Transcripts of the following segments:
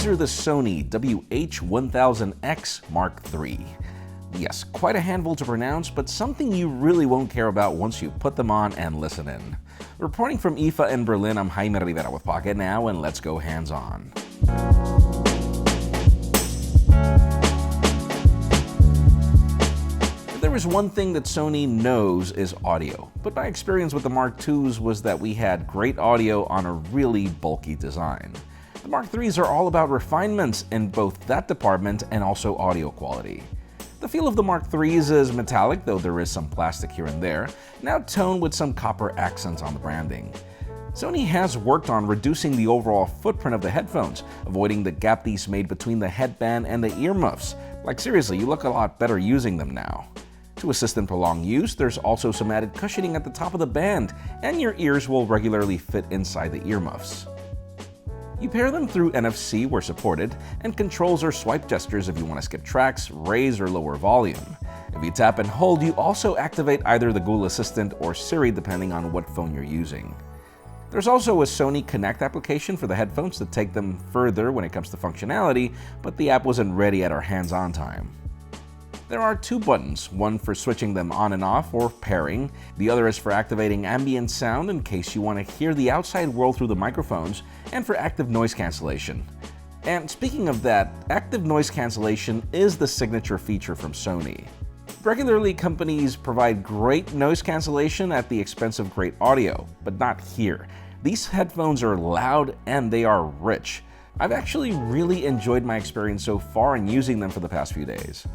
these are the Sony WH-1000X Mark III. Yes, quite a handful to pronounce, but something you really won't care about once you put them on and listen in. Reporting from IFA in Berlin, I'm Jaime Rivera with Pocketnow, and let's go hands-on. If there is one thing that Sony knows is audio, but my experience with the Mark IIs was that we had great audio on a really bulky design. The Mark IIIs are all about refinements in both that department and also audio quality. The feel of the Mark IIIs is metallic, though there is some plastic here and there, now toned with some copper accents on the branding. Sony has worked on reducing the overall footprint of the headphones, avoiding the gap these made between the headband and the earmuffs. Like seriously, you look a lot better using them now. To assist in prolonged use, there's also some added cushioning at the top of the band, and your ears will regularly fit inside the earmuffs. You pair them through NFC where supported, and controls or swipe gestures if you want to skip tracks, raise or lower volume. If you tap and hold, you also activate either the Google Assistant or Siri depending on what phone you're using. There's also a Sony Connect application for the headphones to take them further when it comes to functionality, but the app wasn't ready at our hands-on time. There are two buttons, one for switching them on and off or pairing. The other is for activating ambient sound in case you want to hear the outside world through the microphones, and for active noise cancellation. And speaking of that, active noise cancellation is the signature feature from Sony. Regularly, companies provide great noise cancellation at the expense of great audio, but not here. These headphones are loud and they are rich. I've actually really enjoyed my experience so far in using them for the past few days.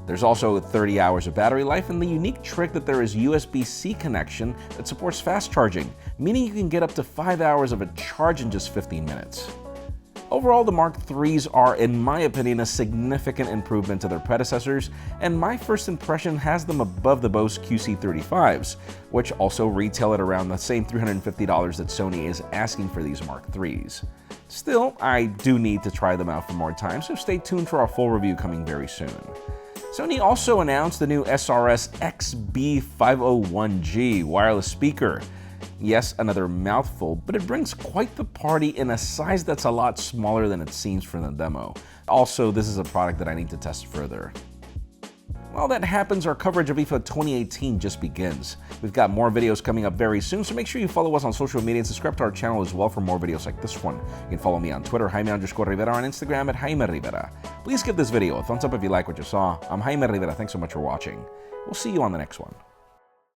There's also 30 hours of battery life and the unique trick that there is USB-C connection that supports fast charging, meaning you can get up to 5 hours of a charge in just 15 minutes. Overall, the Mark IIIs are, in my opinion, a significant improvement to their predecessors, and my first impression has them above the Bose QC35s, which also retail at around the same $350 that Sony is asking for these Mark IIIs. Still, I do need to try them out for more time, so stay tuned for our full review coming very soon. Sony also announced the new SRS-XB501G wireless speaker. Yes, another mouthful, but it brings quite the party in a size that's a lot smaller than it seems from the demo. Also, this is a product that I need to test further. While that happens, our coverage of IFA 2018 just begins. We've got more videos coming up very soon, so make sure you follow us on social media and subscribe to our channel as well for more videos like this one. You can follow me on Twitter, Jaime_Rivera, on Instagram at Jaime Rivera. Please give this video a thumbs up if you like what you saw. I'm Jaime Rivera. Thanks so much for watching. We'll see you on the next one.